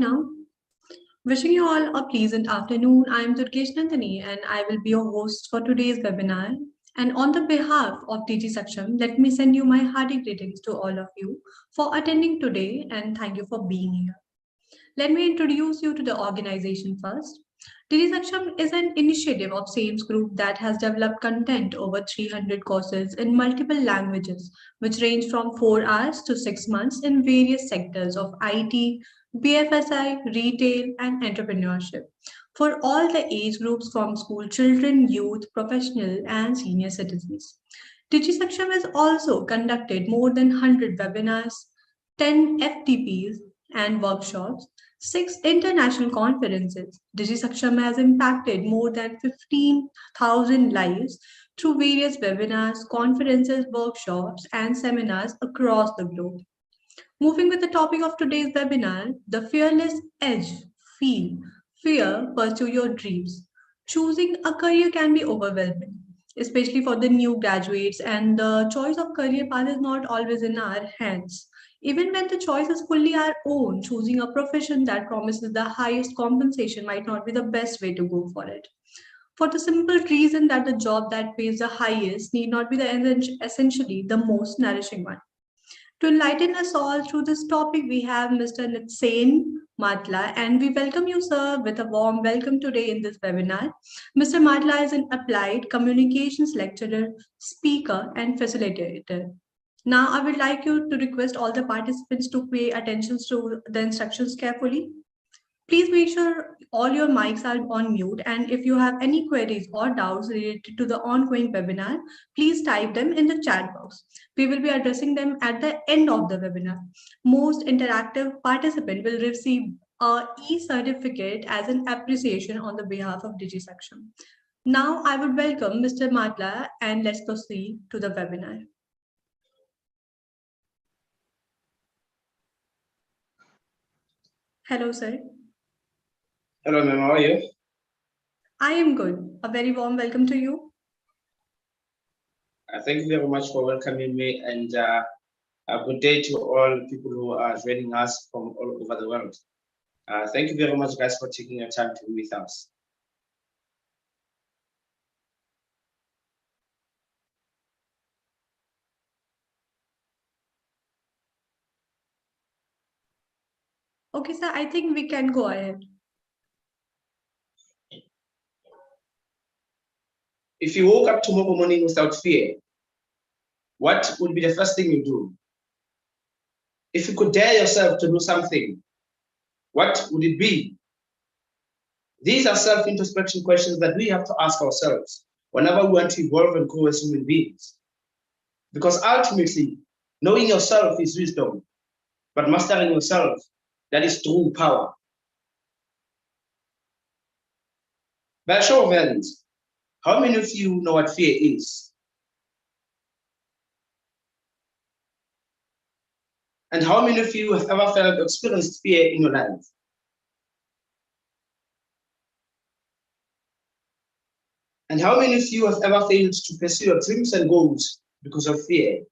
now. Wishing you all a pleasant afternoon. I am Durgesh Nandini and I will be your host for today's webinar. And on the behalf of DIGISAKSHAM, let me send you my hearty greetings to all of you for attending today and thank you for being here. Let me introduce you to the organization first. DIGISAKSHAM is an initiative of SAMES Group that has developed content over 300 courses in multiple languages, which range from 4 hours to 6 months in various sectors of IT, BFSI, retail, and entrepreneurship for all the age groups from school children, youth, professional, and senior citizens. DigiSaksham has also conducted more than 100 webinars, 10 FTPs and workshops, 6 international conferences. DigiSaksham has impacted more than 15,000 lives through various webinars, conferences, workshops, and seminars across the globe. Moving with the topic of today's webinar, the fearless edge, feel, fear, pursue your dreams. Choosing a career can be overwhelming, especially for the new graduates, and the choice of career path is not always in our hands. Even when the choice is fully our own, choosing a profession that promises the highest compensation might not be the best way to go for it. For the simple reason that the job that pays the highest need not be essentially the most nourishing one. To enlighten us all through this topic, we have Mr. Nitsen Matla, and we welcome you, sir, with a warm welcome today in this webinar. Mr. Matla is an applied communications lecturer, speaker, and facilitator. Now, I would like you to request all the participants to pay attention to the instructions carefully. Please make sure all your mics are on mute, and if you have any queries or doubts related to the ongoing webinar, please type them in the chat box. We will be addressing them at the end of the webinar. Most interactive participant will receive a e-certificate as an appreciation on the behalf of DigiSaksham. Now I would welcome Mr. Matla and let's proceed to the webinar. Hello, sir. Hello, ma'am. How are you? I am good. A very warm welcome to you. Thank you very much for welcoming me, and a good day to all people who are joining us from all over the world. Thank you very much, guys, for taking your time to be with us. Okay, sir, I think we can go ahead. If you woke up tomorrow morning without fear, what would be the first thing you do? If you could dare yourself to do something, what would it be? These are self-introspection questions that we have to ask ourselves whenever we want to evolve and grow as human beings. Because ultimately, knowing yourself is wisdom, but mastering yourself, that is true power. By a show of hands, how many of you know what fear is? And how many of you have ever felt or experienced fear in your life? And how many of you have ever failed to pursue your dreams and goals because of fear?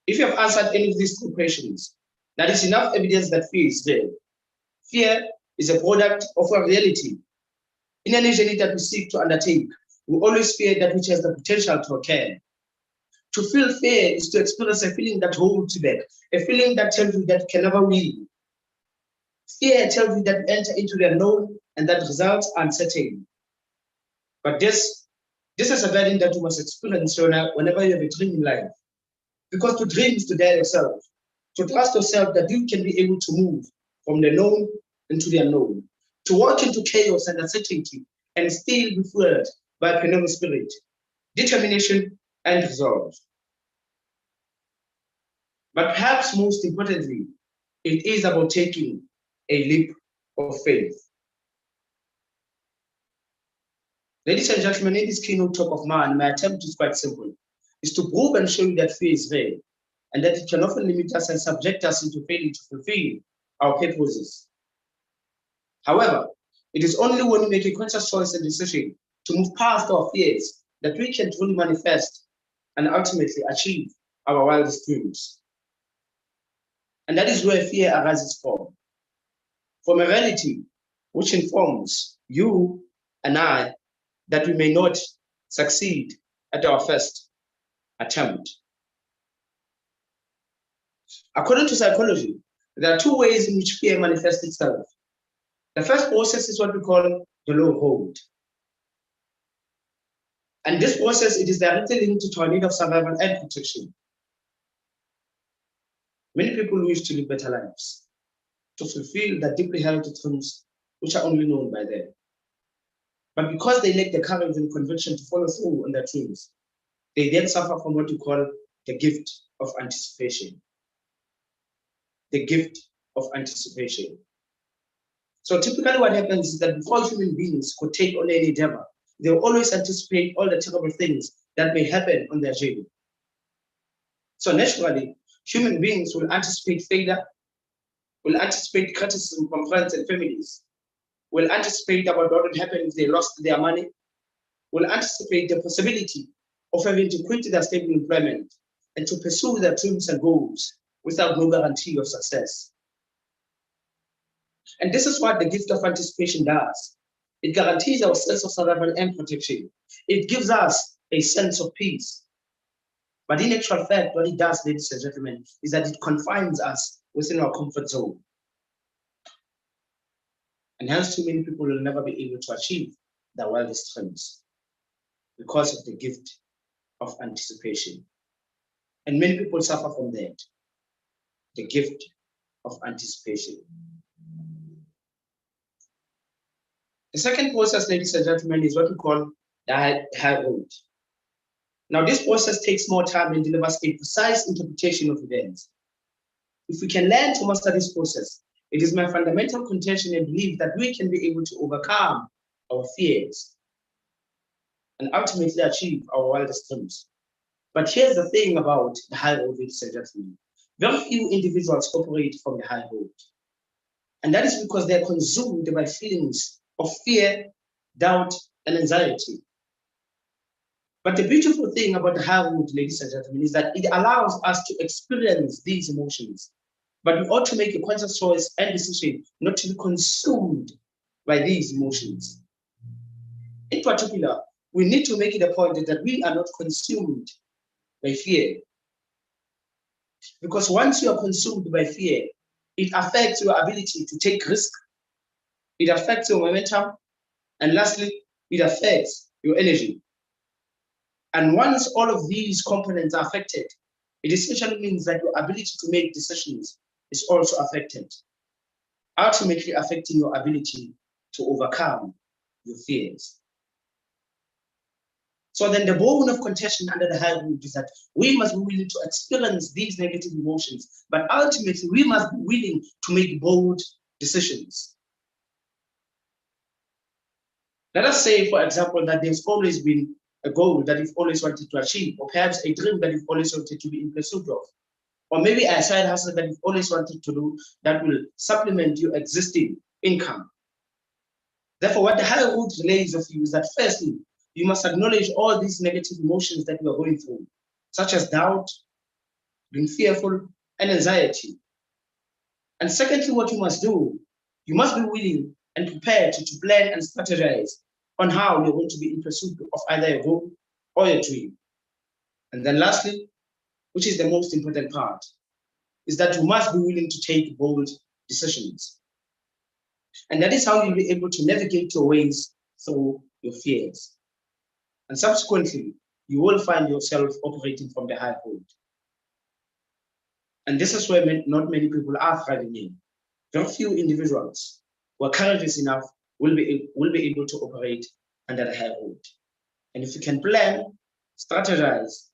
If you have answered any of these two questions, that is enough evidence that fear is real. Fear is a product of our reality. In any journey that we seek to undertake, we always fear that which has the potential to occur. To feel fear is to experience a feeling that holds you back, a feeling that tells you that you can never win. Fear tells you that you enter into the unknown and that results are uncertain. But this is a burden that you must experience whenever you have a dream in life. Because to dream is to dare yourself, to trust yourself that you can be able to move from the known into the unknown, to walk into chaos and uncertainty and still be fueled by a pioneering spirit, determination, and resolve. But perhaps most importantly, it is about taking a leap of faith. Ladies and gentlemen, in this keynote talk of mine, my attempt is quite simple. Is to prove and show you that fear is real, and that it can often limit us and subject us into failing to fulfill our purposes. However, it is only when we make a conscious choice and decision to move past our fears that we can truly manifest and ultimately achieve our wildest dreams. And that is where fear arises from a reality which informs you and I that we may not succeed at our first attempt. According to psychology, there are two ways in which fear manifests itself. The first process is what we call the low hold. And this process, it is directly linked to our need of survival and protection. Many people wish to live better lives, to fulfill the deeply held dreams which are only known by them. But because they lack the courage and conviction to follow through on their dreams, they then suffer from what we call the gift of anticipation. The gift of anticipation. So typically what happens is that before human beings could take on any endeavor, they will always anticipate all the terrible things that may happen on their journey. So naturally, human beings will anticipate failure, will anticipate criticism from friends and families, will anticipate about what would happen if they lost their money, will anticipate the possibility of having to quit their stable employment and to pursue their dreams and goals without no guarantee of success. And this is what the gift of anticipation does. It guarantees our sense of survival and protection. It gives us a sense of peace. But in actual fact, what it does, ladies and gentlemen, is that it confines us within our comfort zone. And hence, too many people will never be able to achieve their wildest dreams because of the gift of anticipation. And many people suffer from that, the gift of anticipation. The second process, ladies and gentlemen, is what we call the high road. Now, this process takes more time and delivers a precise interpretation of events. If we can learn to master this process, it is my fundamental contention and belief that we can be able to overcome our fears and ultimately achieve our wildest dreams. But here's the thing about the high road, ladies and gentlemen. Very few individuals operate from the high road. And that is because they're consumed by feelings of fear, doubt, and anxiety. But the beautiful thing about the high road, ladies and gentlemen, is that it allows us to experience these emotions. But we ought to make a conscious choice and decision not to be consumed by these emotions. In particular, we need to make it a point that we are not consumed by fear. Because once you are consumed by fear, it affects your ability to take risk. It affects your momentum. And lastly, it affects your energy. And once all of these components are affected, it essentially means that your ability to make decisions is also affected, ultimately affecting your ability to overcome your fears. So then the bone of contention under the high road is that we must be willing to experience these negative emotions, but ultimately we must be willing to make bold decisions. Let us say, for example, that there's always been a goal that you've always wanted to achieve, or perhaps a dream that you've always wanted to be in pursuit of, or maybe a side hustle that you've always wanted to do that will supplement your existing income. Therefore, what the high road relays of you is that firstly, you must acknowledge all these negative emotions that you are going through, such as doubt, being fearful, and anxiety. And secondly, what you must do, you must be willing and prepared to plan and strategize on how you're going to be in pursuit of either your goal or your dream. And then lastly, which is the most important part, is that you must be willing to take bold decisions. And that is how you'll be able to navigate your ways through your fears. And subsequently, you will find yourself operating from the high road. And this is where not many people are thriving in. Very few individuals who are courageous enough will be able to operate under the high road. And if you can plan, strategize,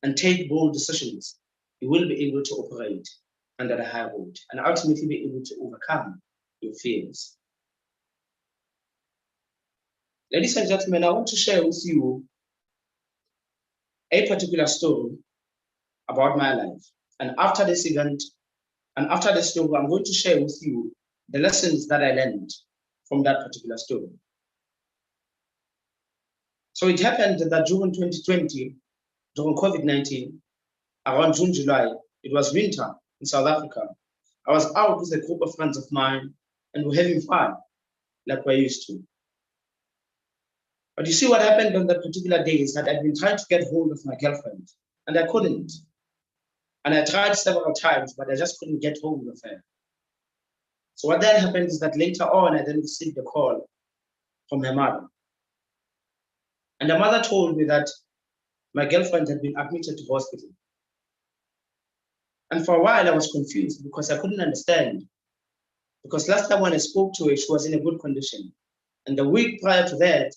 and take bold decisions, you will be able to operate under the high road and ultimately be able to overcome your fears. Ladies and gentlemen, I want to share with you a particular story about my life. And after this event, and after this story, I'm going to share with you the lessons that I learned from that particular story. So it happened that during 2020, during COVID-19, around June, July, it was winter in South Africa. I was out with a group of friends of mine and we're having fun like we're used to. But you see what happened on that particular day is that I'd been trying to get hold of my girlfriend and I couldn't. And I tried several times, but I just couldn't get hold of her. So what then happened is that later on, I then received a call from her mother. And the mother told me that my girlfriend had been admitted to hospital. And for a while, I was confused because I couldn't understand. Because last time when I spoke to her, she was in a good condition. And the week prior to that,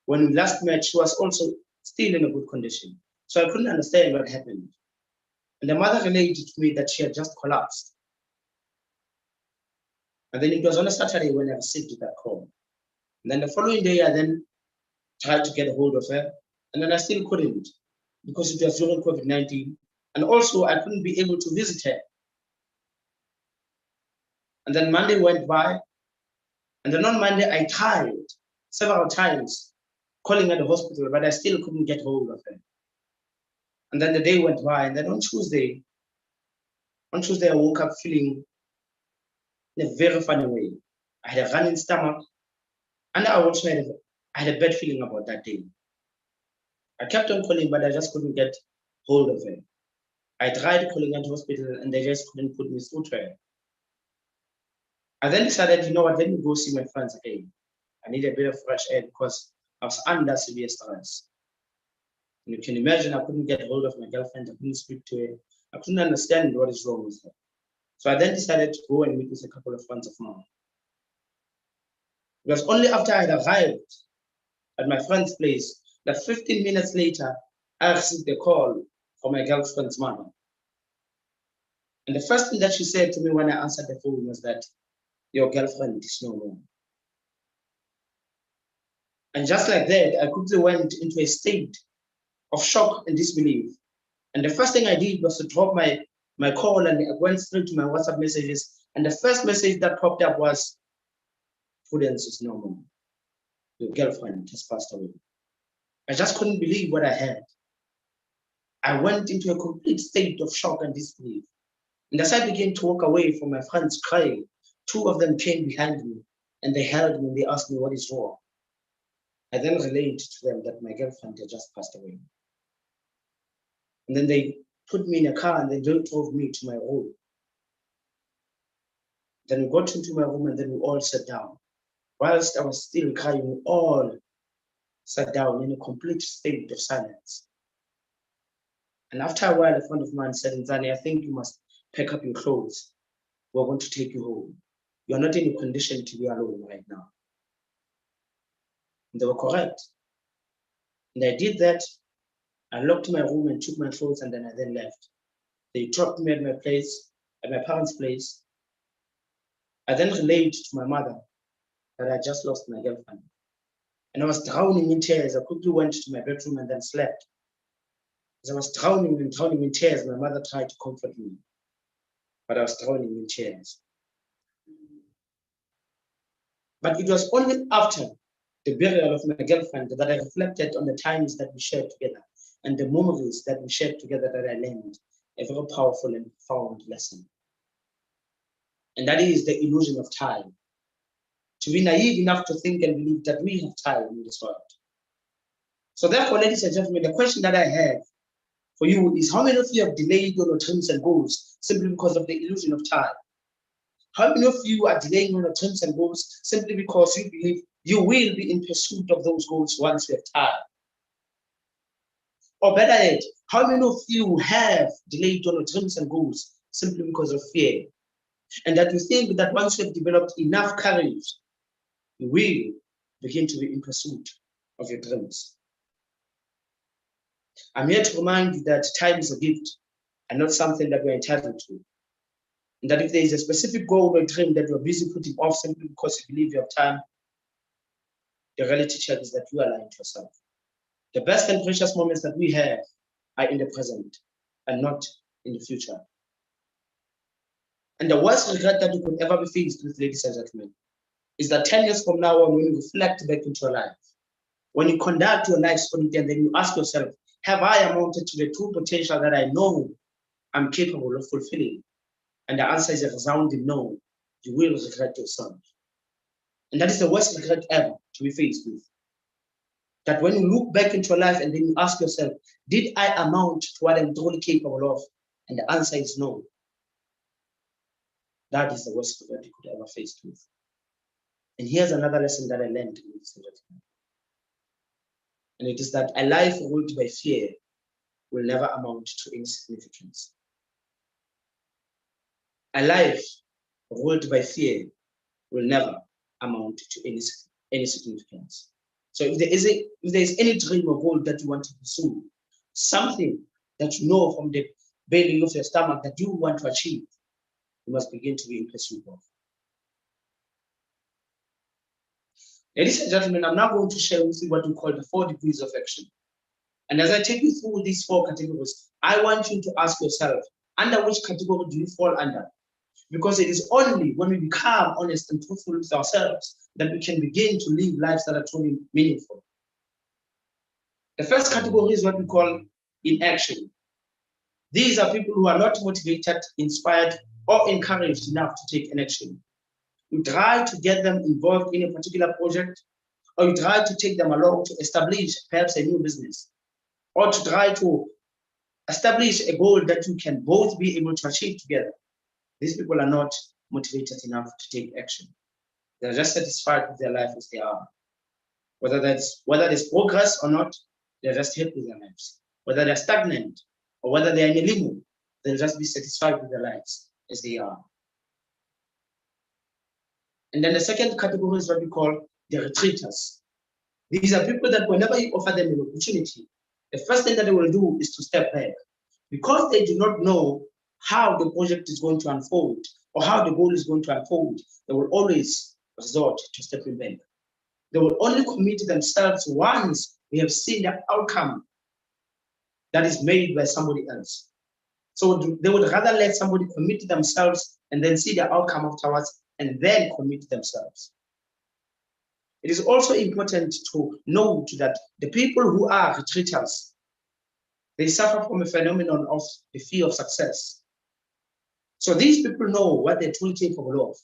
when we last met, she was also still in a good condition. So I couldn't understand what happened. And the mother related to me that she had just collapsed. And then it was on a Saturday when I received that call. And then the following day, I then tried to get a hold of her. And then I still couldn't because it was during COVID-19. And also I couldn't be able to visit her. And then Monday went by. And then on Monday, I tried several times calling at the hospital, but I still couldn't get hold of her. And then the day went by. And then on Tuesday, I woke up feeling in a very funny way. I had a running stomach. And I also had a bad feeling about that day. I kept on calling, but I just couldn't get hold of her. I tried calling at the hospital and they just couldn't put me through to her. I then decided, you know what, let me go see my friends again. I need a bit of fresh air because I was under severe stress. And you can imagine I couldn't get hold of my girlfriend, I couldn't speak to her, I couldn't understand what is wrong with her. So I then decided to go and meet with a couple of friends of mine. It was only after I had arrived at my friend's place that 15 minutes later, I received a call from my girlfriend's mother. And the first thing that she said to me when I answered the phone was that, your girlfriend is no more. And just like that, I quickly went into a state of shock and disbelief. And the first thing I did was to drop my call and I went straight to my WhatsApp messages. And the first message that popped up was, Prudence is no more. Your girlfriend has passed away. I just couldn't believe what I had. I went into a complete state of shock and disbelief. And as I began to walk away from my friends crying, two of them came behind me and they held me and they asked me what is wrong. I then relayed to them that my girlfriend had just passed away. And then they put me in a car and they drove me to my room. Then we got into my room and then we all sat down. Whilst I was still crying, we all sat down in a complete state of silence. And after a while, a friend of mine said, Nzani, I think you must pack up your clothes. We're going to take you home. You're not in a condition to be alone right now. And they were correct. And I did that. I locked my room and took my clothes and then I then left. They dropped me at my place, at my parents' place. I then relayed to my mother that I just lost my girlfriend. And I was drowning in tears. I quickly went to my bedroom and then slept. As I was drowning in tears, my mother tried to comfort me, but I was drowning in tears. But it was only after the burial of my girlfriend that I reflected on the times that we shared together and the memories that we shared together that I learned a very powerful and profound lesson. And that is the illusion of time. To be naive enough to think and believe that we have time in this world. So therefore, ladies and gentlemen, the question that I have for you is, how many of you have delayed your dreams and goals simply because of the illusion of time? How many of you are delaying your dreams and goals simply because you believe you will be in pursuit of those goals once you have time? Or better yet, how many of you have delayed your dreams and goals simply because of fear? And that you think that once you have developed enough courage, you will begin to be in pursuit of your dreams. I'm here to remind you that time is a gift and not something that we're entitled to. And that if there is a specific goal or dream that you're busy putting off simply because you believe you have time, the reality check is that you are lying to yourself. The best and precious moments that we have are in the present and not in the future. And the worst regret that you could ever be faced with, ladies and gentlemen, is that 10 years from now on, when you reflect back into your life, when you conduct your life's audit and then you ask yourself, have I amounted to the true potential that I know I'm capable of fulfilling? and the answer is a resounding no, you will regret yourself. And that is the worst regret ever to be faced with. That when you look back into your life and then you ask yourself, did I amount to what I'm truly capable of? And the answer is no. That is the worst regret you could ever face with. And here's another lesson that I learned in this gentleman. And it is that a life ruled by fear will never amount to any significance. A life ruled by fear will never amount to any significance. So if there is any dream or goal that you want to pursue, something that you know from the belly of your stomach that you want to achieve, you must begin to be in pursuit of. Ladies and gentlemen, I'm now going to share with you what we call the 4 degrees of action. And as I take you through these 4 categories, I want you to ask yourself, under which category do you fall under? Because it is only when we become honest and truthful with ourselves that we can begin to live lives that are truly meaningful. The first category is what we call inaction. These are people who are not motivated, inspired, or encouraged enough to take an action. You try to get them involved in a particular project, or you try to take them along to establish perhaps a new business, or to try to establish a goal that you can both be able to achieve together. These people are not motivated enough to take action. They're just satisfied with their life as they are. Whether there's progress or not, they're just happy with their lives. Whether they're stagnant or whether they're in a limbo, they'll just be satisfied with their lives as they are. And then the second category is what we call the retreaters. These are people that whenever you offer them an opportunity, the first thing that they will do is to step back. Because they do not know how the project is going to unfold or how the goal is going to unfold, they will always resort to stepping back. They will only commit themselves once they have seen the outcome that is made by somebody else. So they would rather let somebody commit themselves and then see the outcome afterwards and then commit themselves. It is also important to note that the people who are retreaters, they suffer from a phenomenon of the fear of success. So these people know what they're truly capable of.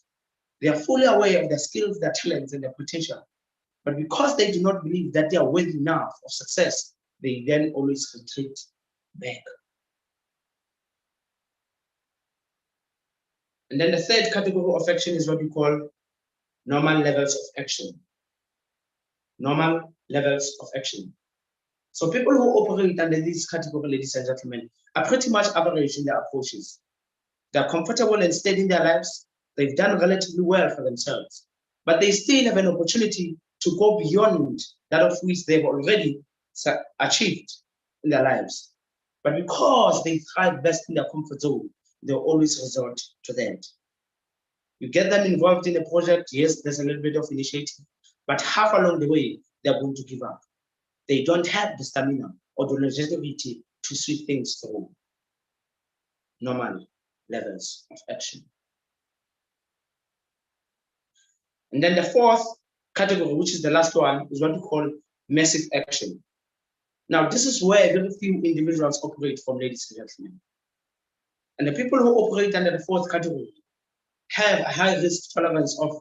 They are fully aware of their skills, their talents, and their potential. But because they do not believe that they are worthy enough of success, they then always retreat back. And then the third category of action is what we call normal levels of action. Normal levels of action. So people who operate under this category, ladies and gentlemen, are pretty much average in their approaches. They're comfortable and steady in their lives. They've done relatively well for themselves, but they still have an opportunity to go beyond that of which they've already achieved in their lives. But because they thrive best in their comfort zone, they'll always resort to that. You get them involved in a project, yes, there's a little bit of initiative, but half along the way, they're going to give up. They don't have the stamina or the longevity to see things through. Normal levels of action. And then the fourth category, which is the last one, is what we call massive action. Now, this is where very few individuals operate from, ladies and gentlemen. And the people who operate under the fourth category have a high risk tolerance of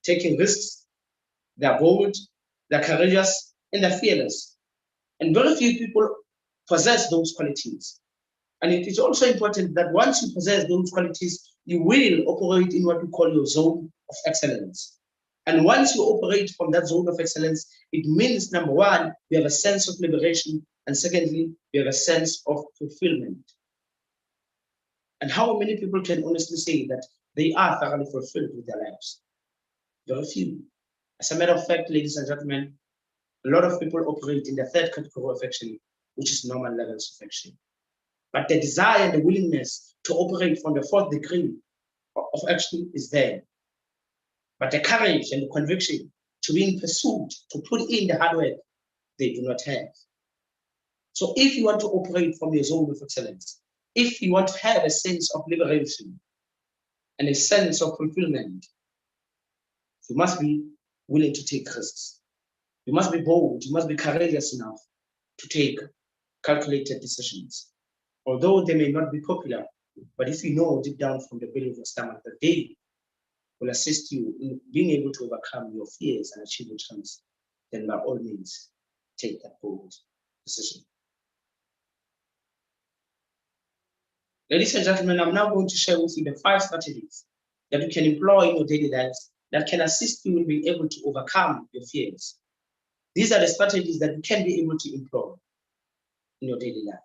taking risks. They're bold, they're courageous, and they're fearless. And very few people possess those qualities. And it is also important that once you possess those qualities, you will operate in what we call your zone of excellence. And once you operate from that zone of excellence, it means, number one, you have a sense of liberation, and secondly, you have a sense of fulfillment. And how many people can honestly say that they are thoroughly fulfilled with their lives? Very few. As a matter of fact, ladies and gentlemen, a lot of people operate in the third category of action, which is normal levels of action. But the desire and the willingness to operate from the fourth degree of action is there. But the courage and the conviction to be in pursuit, to put in the hard work, they do not have. So if you want to operate from your zone of excellence, if you want to have a sense of liberation and a sense of fulfillment, you must be willing to take risks. You must be bold, you must be courageous enough to take calculated decisions. Although they may not be popular, But if you know deep down from the belly of your stomach that they will assist you in being able to overcome your fears and achieve your dreams, then by all means, take that bold decision. Ladies and gentlemen, I'm now going to share with you the 5 strategies that you can employ in your daily lives that can assist you in being able to overcome your fears. These are the strategies that you can be able to employ in your daily life.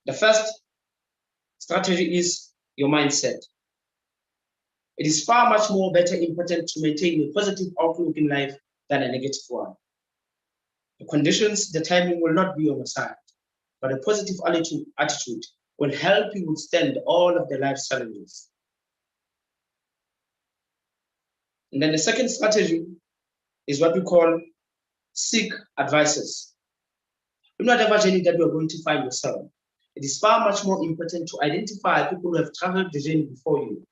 The first strategy is your mindset. It is far much more better important to maintain a positive outlook in life than a negative one. The conditions, the timing will not be on your side, but a positive attitude will help you withstand all of the life's challenges. And then the second strategy is what we call seek advices. In whatever journey that you are going to find yourself, it is far much more important to identify people who have traveled the journey before you.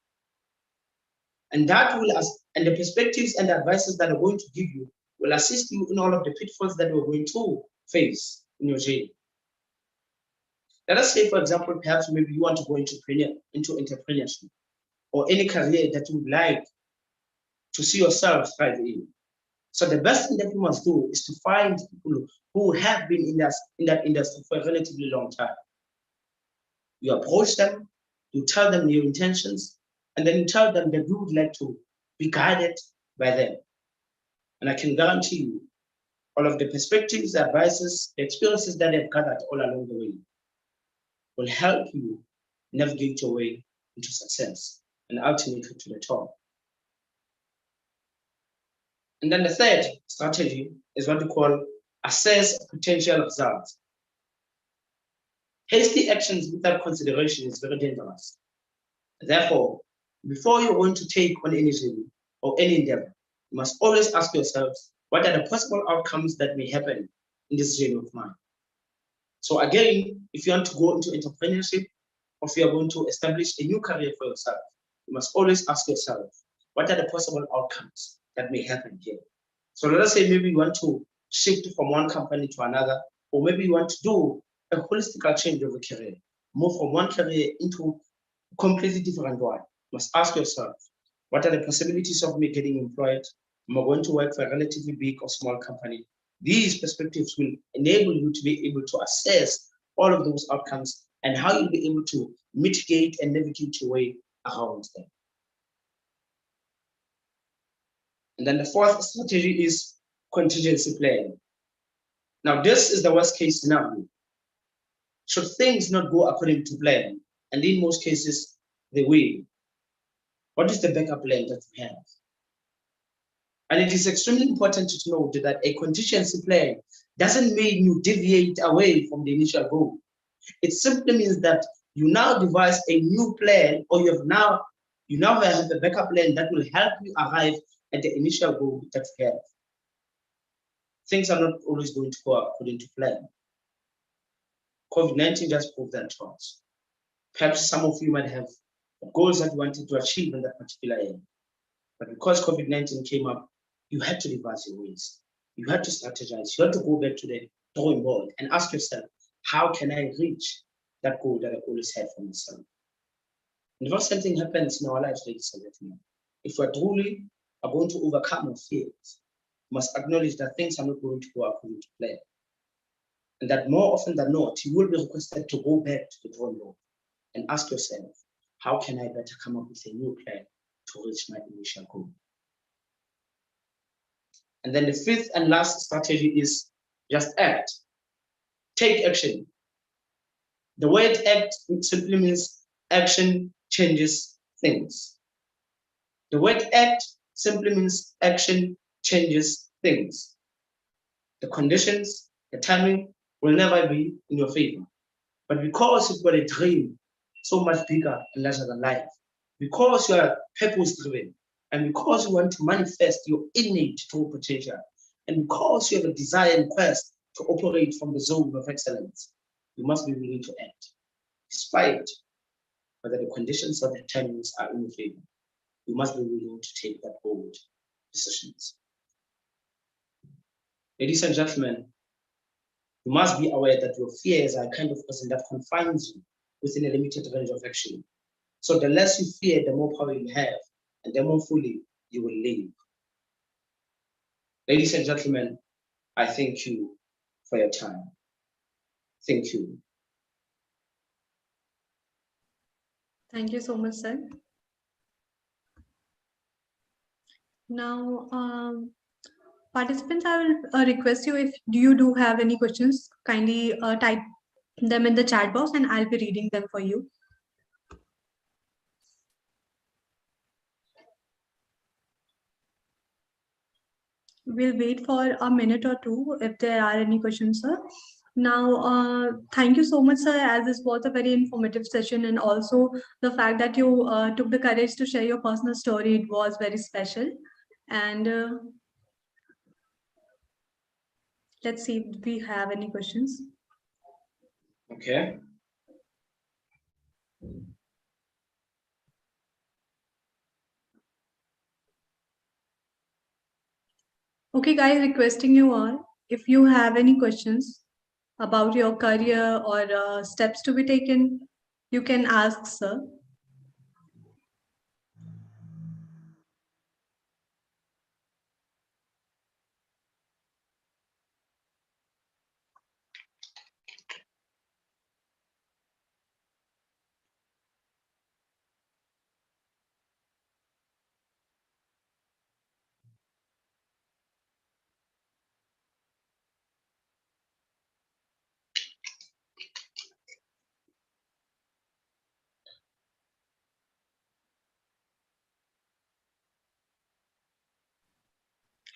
And that will, and the perspectives and the advices that are going to give you will assist you in all of the pitfalls that you're going to face in your journey. Let us say, for example, perhaps maybe you want to go into entrepreneurship or any career that you would like to see yourself thrive in. So the best thing that you must do is to find people who have been in that industry for a relatively long time. You approach them, you tell them your intentions, and then you tell them that you would like to be guided by them. And I can guarantee you, all of the perspectives, the advices, the experiences that they've gathered all along the way will help you navigate your way into success and ultimately to the top. And then the third strategy is what we call assess potential results. Hasty actions without consideration is very dangerous. Therefore, before you're going to take on any journey or any endeavor, you must always ask yourselves, what are the possible outcomes that may happen in this journey of mine? So again, if you want to go into entrepreneurship, or if you are going to establish a new career for yourself, you must always ask yourself, what are the possible outcomes that may happen here? So let us say maybe you want to shift from one company to another, or maybe you want to do a holistic change of a career, move from one career into a completely different one. You must ask yourself, what are the possibilities of me getting employed? Am I going to work for a relatively big or small company? These perspectives will enable you to be able to assess all of those outcomes and how you'll be able to mitigate and navigate your way around them. And then the fourth strategy is contingency planning. Now, this is the worst case scenario. Should things not go according to plan, and in most cases, they will, what is the backup plan that we have? And it is extremely important to note that a contingency plan doesn't mean you deviate away from the initial goal. It simply means that you now devise a new plan, or you now have a backup plan that will help you arrive at the initial goal that you have. Things are not always going to go according to plan. COVID-19 just proved that to us. Perhaps some of you might have goals that you wanted to achieve in that particular area. But because COVID-19 came up, you had to devise your ways. You had to strategize. You had to go back to the drawing board and ask yourself, how can I reach that goal that I always had for myself? And if something happens in our lives, ladies and gentlemen, if we truly are going to overcome our fears, we must acknowledge that things are not going to go according to plan. And that more often than not, you will be requested to go back to the drawing board and ask yourself, how can I better come up with a new plan to reach my initial goal? And then the fifth and last strategy is just act. Take action. The word act simply means action changes things. The word act simply means action changes things. The conditions, the timing will never be in your favor. But because you've got a dream so much bigger and larger than life, because you are purpose-driven, and because you want to manifest your innate true potential, and because you have a desire and quest to operate from the zone of excellence, you must be willing to act, despite whether the conditions or the timings are in your favor. You must be willing to take that bold decisions. Ladies and gentlemen, you must be aware that your fears are a kind of person that confines you within a limited range of action. So the less you fear, the more power you have, and the more fully you will live. Ladies and gentlemen, I thank you for your time. Thank you. Thank you so much, sir. Now, participants, I will request you, if you do have any questions, kindly type them in the chat box and I'll be reading them for you. We'll wait for a minute or two if there are any questions, sir. Now, thank you so much, sir, as this was a very informative session, and also the fact that you took the courage to share your personal story, it was very special. And let's see if we have any questions. Okay. Okay, guys, requesting you all, if you have any questions about your career or steps to be taken, you can ask, sir.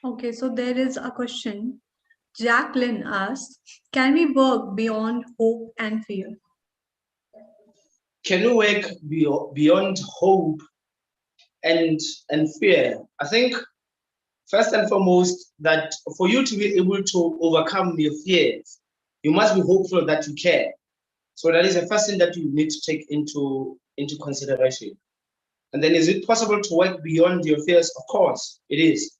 Okay, so there is a question. Jacqueline asks, can we work beyond hope and fear? Can you work beyond hope and fear? I think first and foremost that for you to be able to overcome your fears, you must be hopeful that you can. So that is the first thing that you need to take into consideration. And then, is it possible to work beyond your fears? Of course, it is.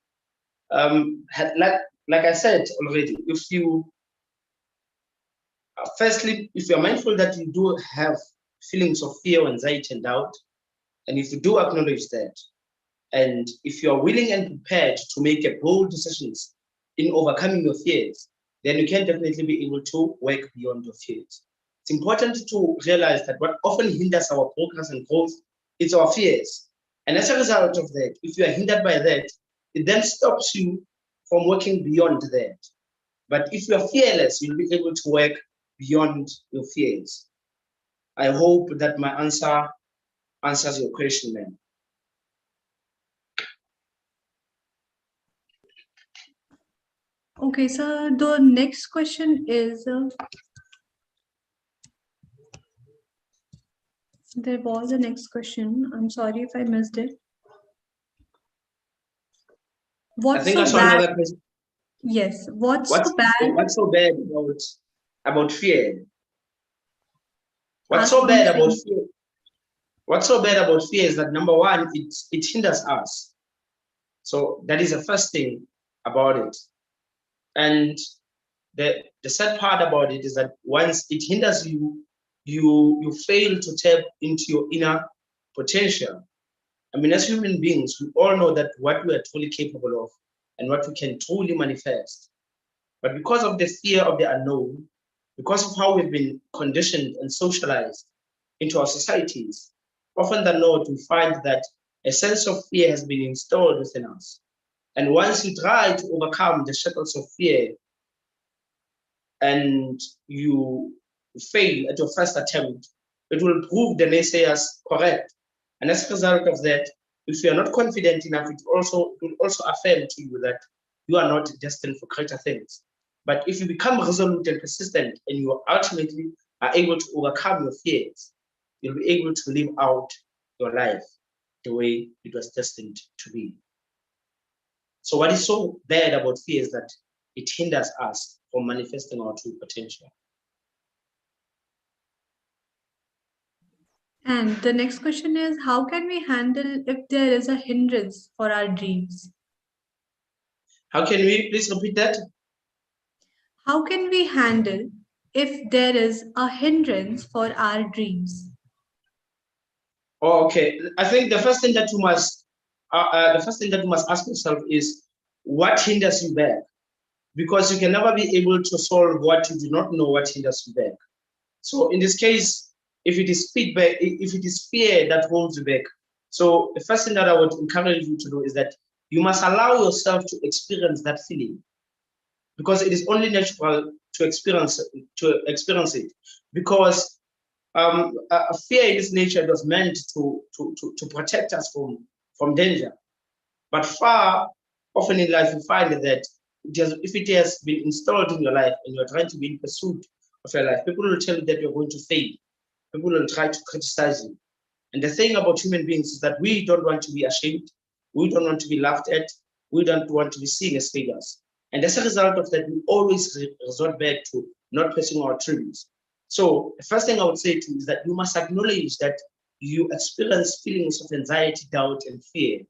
Like I said already, if you firstly, if you're mindful that you do have feelings of fear, anxiety, and doubt, and if you do acknowledge that, and if you are willing and prepared to make a bold decisions in overcoming your fears, then you can definitely be able to work beyond your fears. It's important to realize that what often hinders our progress and growth is our fears. And as a result of that, if you are hindered by that, it then stops you from working beyond that. But if you are fearless, you'll be able to work beyond your fears. I hope that my answer answers your question, man. Okay, so the next question is, there was a next question. I'm sorry if I missed it. What's so bad? Yes, what's so bad? What's so bad about fear? What's so bad about fear? What's so bad about fear is that number one, it hinders us. So that is the first thing about it. And the sad part about it is that once it hinders you, you fail to tap into your inner potential. I mean, as human beings, we all know that what we are truly capable of and what we can truly manifest. But because of the fear of the unknown, because of how we've been conditioned and socialized into our societies, often than not, we find that a sense of fear has been installed within us. And once you try to overcome the shackles of fear and you fail at your first attempt, it will prove the naysayers correct. And as a result of that, if you are not confident enough, it will also affirm to you that you are not destined for greater things. But if you become resolute and persistent and you ultimately are able to overcome your fears, you'll be able to live out your life the way it was destined to be. So what is so bad about fear is that it hinders us from manifesting our true potential. And the next question is, how can we handle if there is a hindrance for our dreams? How can we, please repeat that? How can we handle if there is a hindrance for our dreams? Oh, okay. I think the first thing that you must ask yourself is what hinders you back, because you can never be able to solve what you do not know what hinders you back. So in this case, if it is feedback, if it is fear that holds you back, so the first thing that I would encourage you to do is that you must allow yourself to experience that feeling, because it is only natural to experience it. Because fear in its nature was meant to protect us from danger. But far often in life, you find that if it has been installed in your life and you're trying to be in pursuit of your life, people will tell you that you're going to fail. People will try to criticize you. And the thing about human beings is that we don't want to be ashamed. We don't want to be laughed at. We don't want to be seen as failures. And as a result of that, we always resort back to not pursuing our dreams. So the first thing I would say to you is that you must acknowledge that you experience feelings of anxiety, doubt, and fear.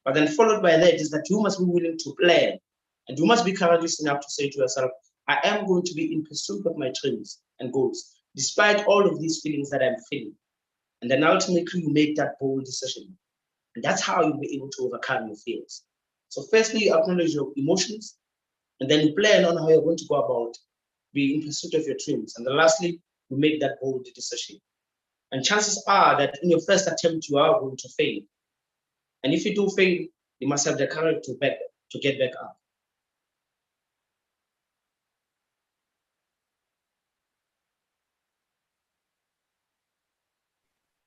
But then followed by that is that you must be willing to plan, and you must be courageous enough to say to yourself, I am going to be in pursuit of my dreams and goals, despite all of these feelings that I'm feeling. And then ultimately you make that bold decision. And that's how you'll be able to overcome your fears. So firstly, you acknowledge your emotions, and then you plan on how you're going to go about being in pursuit of your dreams. And then lastly, you make that bold decision. And chances are that in your first attempt, you are going to fail. And if you do fail, you must have the courage to get back up.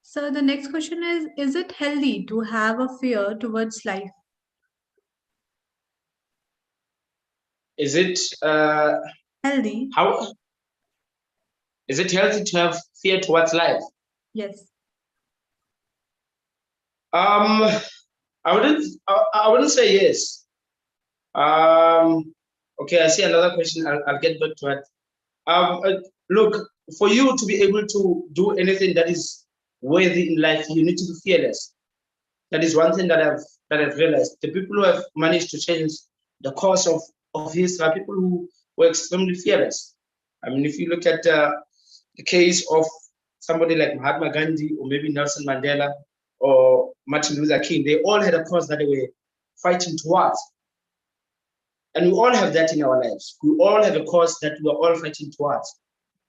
So the next question is it healthy to have a fear towards life? Is it Healthy? how is it healthy to have fear towards life? Yes. I wouldn't say yes. Okay, I see another question. I'll get back to it. Look, for you to be able to do anything that is worthy in life, you need to be fearless. That is one thing that I've realized. The people who have managed to change the course of history are people who were extremely fearless. I mean, if you look at the case of somebody like Mahatma Gandhi or maybe Nelson Mandela or Martin Luther King, they all had a cause that they were fighting towards. And we all have that in our lives. We all have a cause that we are all fighting towards,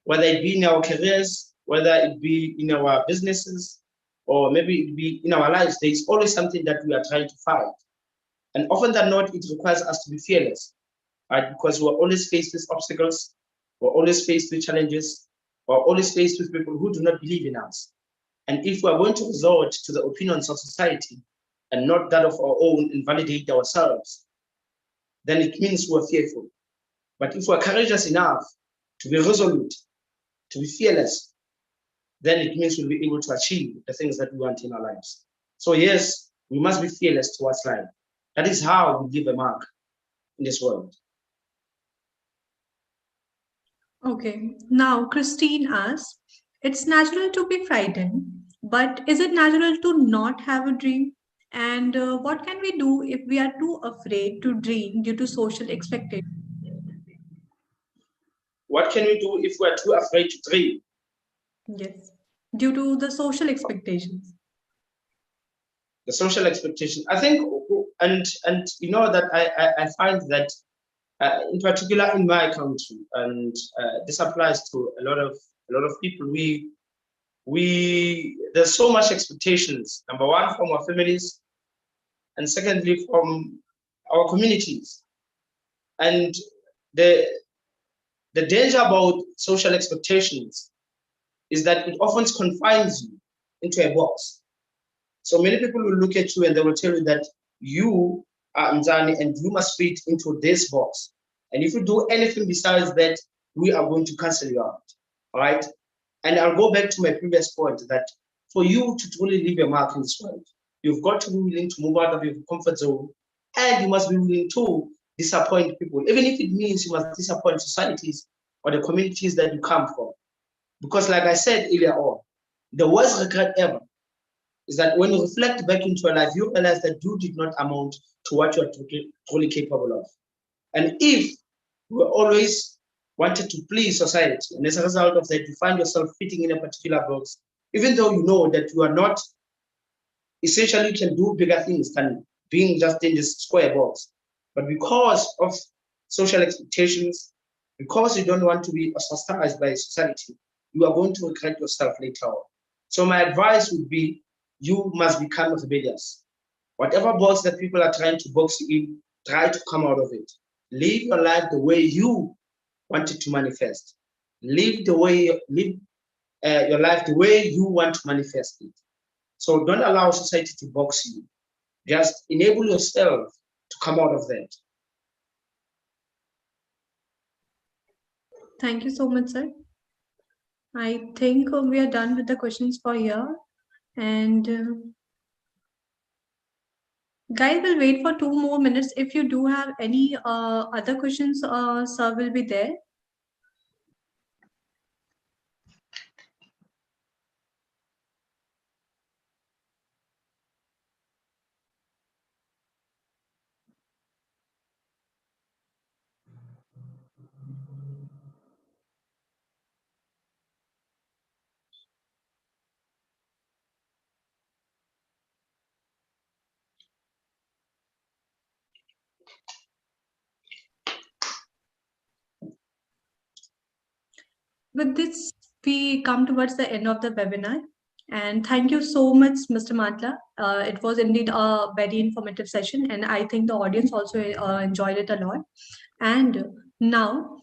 whether it be in our careers, whether it be in our businesses, or maybe it be in our lives. There is always something that we are trying to fight. And often than not, it requires us to be fearless, right? Because we're always faced with obstacles, we're always faced with challenges, we're always faced with people who do not believe in us. And if we're going to resort to the opinions of society and not that of our own and validate ourselves, then it means we're fearful. But if we're courageous enough to be resolute, to be fearless, then it means we'll be able to achieve the things that we want in our lives. So yes, we must be fearless towards life. That is how we leave a mark in this world. Okay. Now, Christine asks, it's natural to be frightened, but is it natural to not have a dream? And what can we do if we are too afraid to dream due to social expectations? What can we do if we're too afraid to dream? Yes. Due to the social expectations. The social expectation. I think, and you know that I find that in particular in my country, and this applies to a lot of people. We there's so much expectations. Number one, from our families, and secondly, from our communities. And the the danger about social expectations is that it often confines you into a box. So many people will look at you and they will tell you that you are Mzani and you must fit into this box. And if you do anything besides that, we are going to cancel you out. All right. And I'll go back to my previous point that for you to truly leave a mark in this world, you've got to be willing to move out of your comfort zone, and you must be willing to disappoint people, even if it means you must disappoint societies or the communities that you come from. Because like I said earlier on, the worst regret ever is that when you reflect back into your life, you realize that you did not amount to what you are truly capable of. And if you were always wanted to please society. And as a result of that, you find yourself fitting in a particular box, even though you know that you are not, essentially you can do bigger things than being just in this square box. But because of social expectations, because you don't want to be ostracized by society, you are going to regret yourself later on. So my advice would be, you must become rebellious. Whatever box that people are trying to box you in, try to come out of it. Live your life the way you want it to manifest. Live your life the way you want to manifest it. So don't allow society to box you. Just enable yourself to come out of that. Thank you so much, sir. I think we are done with the questions for here. And guys, we'll wait for 2 more minutes. If you do have any other questions, sir will be there. With this, we come towards the end of the webinar. And thank you so much, Mr. Matla. It was indeed a very informative session, and I think the audience also enjoyed it a lot. And now,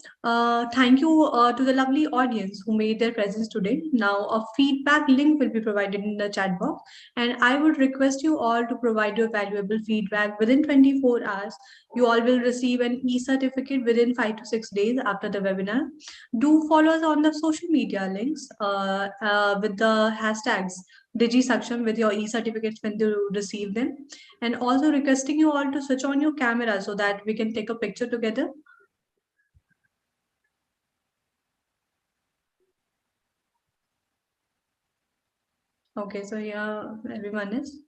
thank you to the lovely audience who made their presence today. Now, a feedback link will be provided in the chat box, and I would request you all to provide your valuable feedback within 24 hours. You all will receive an e-certificate within 5 to 6 days after the webinar. Do follow us on the social media links with the hashtags DIGISAKSHAM with your e-certificates when you receive them. And also requesting you all to switch on your camera so that we can take a picture together. Okay, so here everyone is.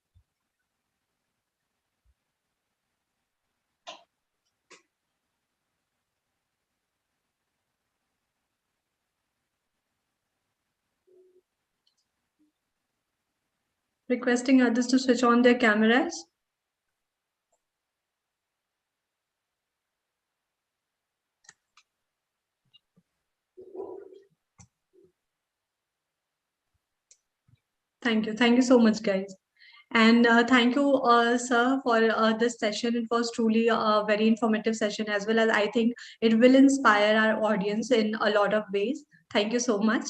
Requesting others to switch on their cameras. Thank you. Thank you so much, guys. And thank you, sir, for this session. It was truly a very informative session, as well as I think it will inspire our audience in a lot of ways. Thank you so much.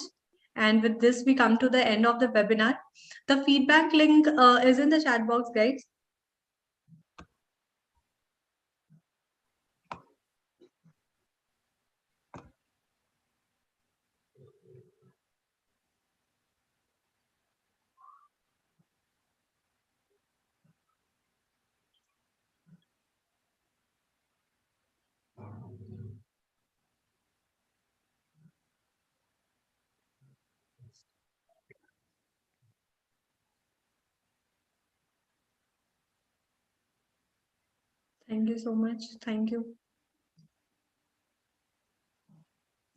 And with this, we come to the end of the webinar. The feedback link is in the chat box, guys. Thank you so much. Thank you.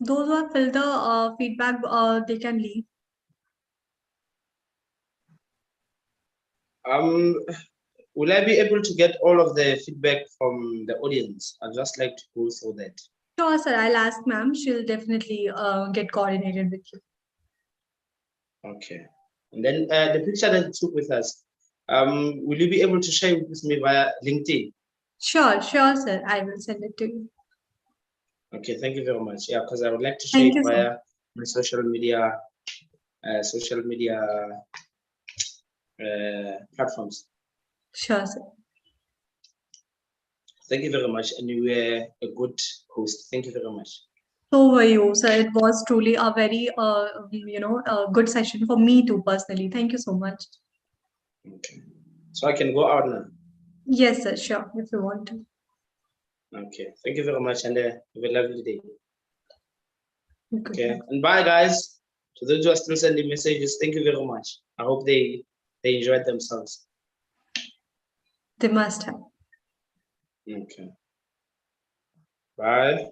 Those who have filled the feedback, they can leave. Will I be able to get all of the feedback from the audience? I'd just like to go through that. Sure, sir. I'll ask ma'am. She'll definitely get coordinated with you. Okay. And then the picture that you took with us, will you be able to share it with me via LinkedIn? Sure, sir. I will send it to you. Okay, thank you very much. Yeah, because I would like to share it via my social media platforms. Sure, sir. Thank you very much, and you were a good host. Thank you very much. So were you, sir. It was truly a very, good session for me too, personally. Thank you so much. Okay. So I can go out now? Yes, sir. Sure, if you want to. Okay. Thank you very much, and have a lovely day. Okay. And bye, guys. To those who are still sending messages, thank you very much. I hope they enjoyed themselves. They must have. Okay. Bye.